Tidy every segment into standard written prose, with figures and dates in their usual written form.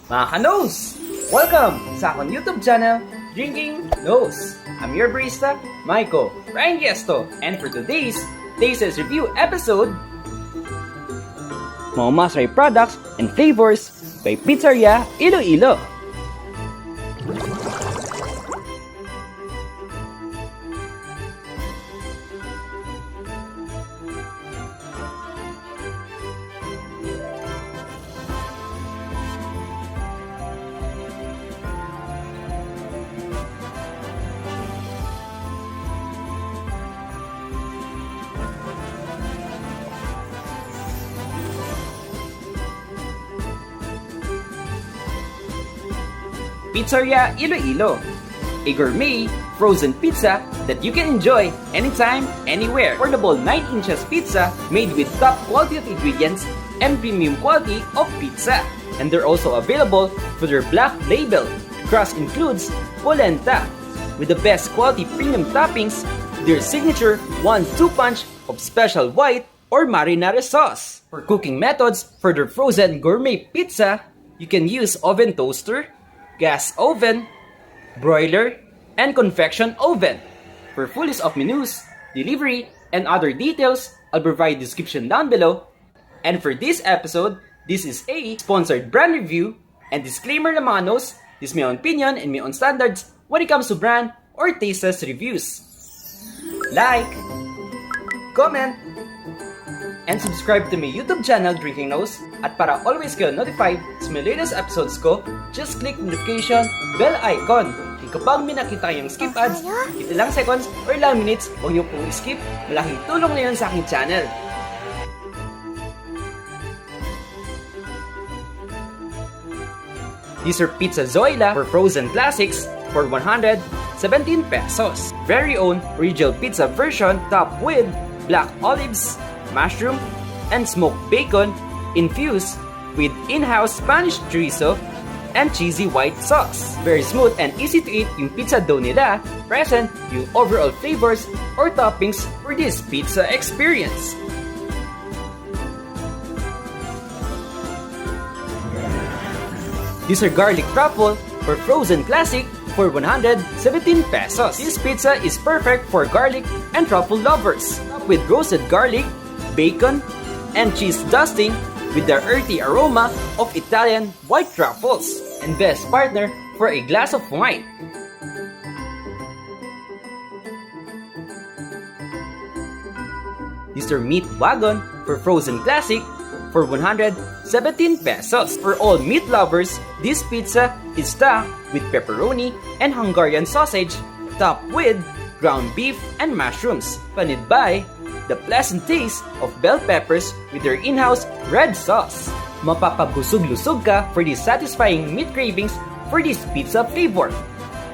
Mga ka-nose! Welcome sa akong YouTube channel, Drinking Nose. I'm your barista, Maiko Ryan Gesto, and for today's Tastes Review episode, mga masarap products and flavors by Pizzarya Iloilo. Pizzarya Iloilo, a gourmet frozen pizza that you can enjoy anytime, anywhere. Affordable 9 inches pizza made with top quality of ingredients and premium quality of pizza. And they're also available for their black label. Crust includes polenta with the best quality premium toppings, their signature 1-2 punch of special white or marinara sauce. For cooking methods for their frozen gourmet pizza, you can use oven toaster, gas oven, broiler, and convection oven. For full list of menus, delivery, and other details, I'll provide description down below. And for this episode, this is a sponsored brand review and disclaimer na mga nos, this is my own opinion and my own standards when it comes to brand or tastes reviews. Like, comment, and subscribe to my YouTube channel, Drinking Nose. At para always kayo notified sa my latest episodes ko, just click the notification bell icon. At kapag may nakita kayong skip ads, ilang seconds or ilang minutes, huwag niyo pong skip. Malaking tulong na yun sa aking channel. These are Pizza Ziola for frozen classics for 117 pesos. Very own original pizza version topped with black olives, mushroom, and smoked bacon infused with in-house Spanish chorizo and cheesy white sauce. Very smooth and easy to eat yung pizza dough nila, present yung overall flavors or toppings for this pizza experience. These are garlic truffle for frozen classic for 117 pesos. This pizza is perfect for garlic and truffle lovers, with roasted garlic, bacon, and cheese dusting with the earthy aroma of Italian white truffles, and best partner for a glass of wine. These are meat Wagon for frozen classic for 117 pesos. For all meat lovers, this pizza is stuffed with pepperoni and Hungarian sausage, topped with ground beef and mushrooms, paneed by the pleasant taste of bell peppers with their in-house red sauce. Mapapabusog-lusog ka for these satisfying meat cravings for this pizza flavor.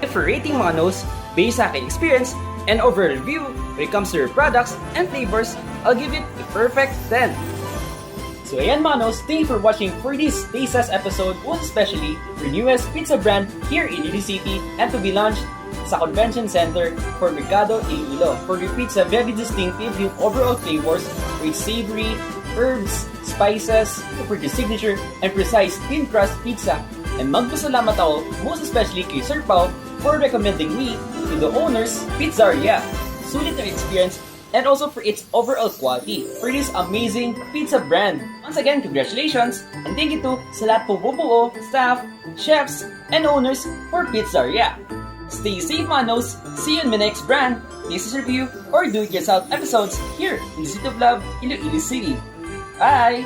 For rating mga nos, based sa aking experience and overall review when it comes to their products and flavors, I'll give it a perfect 10. So ayan mga nos, thank you for watching for this Tastes episode, most especially for newest pizza brand here in Iloilo City and to be launched sa Convention Center for Mercado Iloilo. For your pizza, very distinctive yung overall flavors with savory, herbs, spices, for the signature and precise thin crust pizza. And magpasalamat ako, most especially kay Sir Pao, for recommending me to the owners, Pizzarya. Sulit na experience and also for its overall quality for this amazing pizza brand. Once again, congratulations and thank you to sa lahat po bubuo, staff, chefs, and owners for Pizzarya. Stay safe mga nos. See you in my next brand, tastes review, or do-it-yourself episodes here in the City of Love, Iloilo City. Bye!